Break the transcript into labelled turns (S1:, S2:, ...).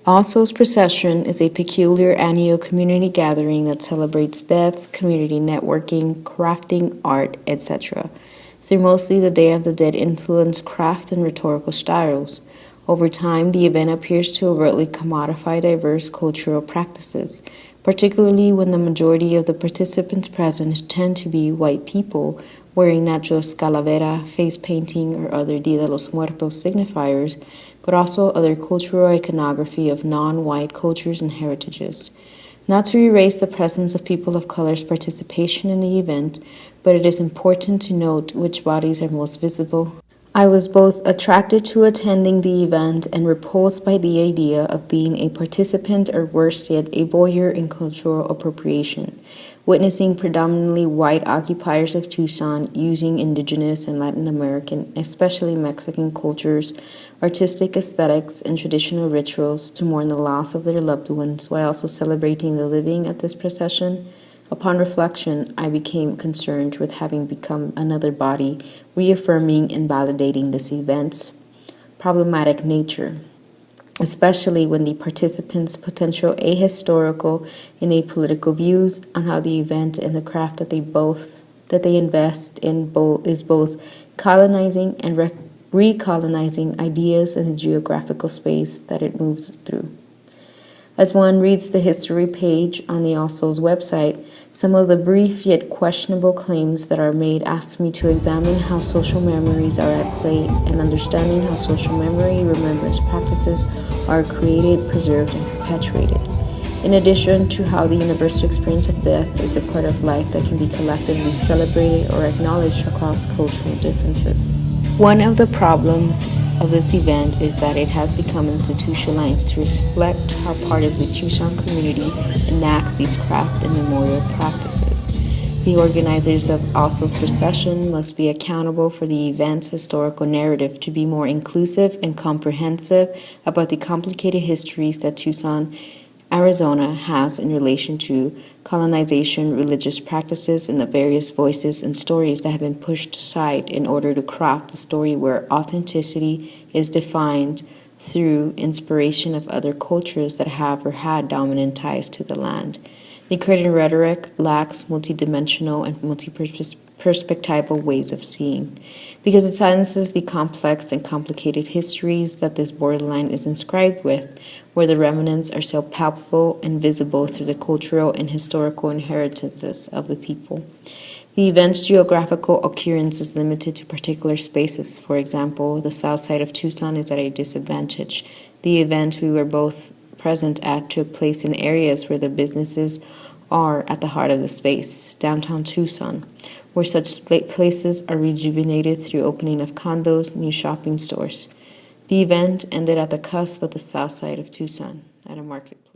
S1: All Souls Procession is a peculiar annual community gathering that celebrates death, community networking, crafting, art, etc. Through mostly the Day of the Dead influenced craft and rhetorical styles. Over time, the event appears to overtly commodify diverse cultural practices, particularly when the majority of the participants present tend to be white people, wearing not just calavera, face painting, or other Dia de los Muertos signifiers, but also other cultural iconography of non-white cultures and heritages. Not to erase the presence of people of color's participation in the event, but it is important to note which bodies are most visible. I was both attracted to attending the event and repulsed by the idea of being a participant, or worse yet, a voyeur in cultural appropriation, witnessing predominantly white occupiers of Tucson using indigenous and Latin American, especially Mexican cultures, artistic aesthetics, and traditional rituals to mourn the loss of their loved ones while also celebrating the living at this procession. Upon reflection, I became concerned with having become another body, reaffirming and validating this event's problematic nature, especially when the participants' potential ahistorical and apolitical views on how the event and the craft that they invest in is both colonizing and recolonizing ideas in the geographical space that it moves through. As one reads the history page on the All Souls website, some of the brief yet questionable claims that are made ask me to examine how social memories are at play and understanding how social memory remembrance practices are created, preserved, and perpetuated. In addition to how the universal experience of death is a part of life that can be collectively celebrated or acknowledged across cultural differences. One of the problems of this event is that it has become institutionalized to reflect how part of the Tucson community enacts these craft and memorial practices. The organizers of All Souls Procession must be accountable for the event's historical narrative to be more inclusive and comprehensive about the complicated histories that Tucson, Arizona has in relation to colonization, religious practices, and the various voices and stories that have been pushed aside in order to craft a story where authenticity is defined through inspiration of other cultures that have or had dominant ties to the land. The current rhetoric lacks multidimensional and multi-perspectival ways of seeing, because it silences the complex and complicated histories that this borderline is inscribed with, where the remnants are so palpable and visible through the cultural and historical inheritances of the people. The event's geographical occurrence is limited to particular spaces. For example, the south side of Tucson is at a disadvantage. The event we were both present at took place in areas where the businesses are at the heart of the space, downtown Tucson, where such places are rejuvenated through opening of condos, new shopping stores. The event ended at the cusp of the south side of Tucson, at a marketplace.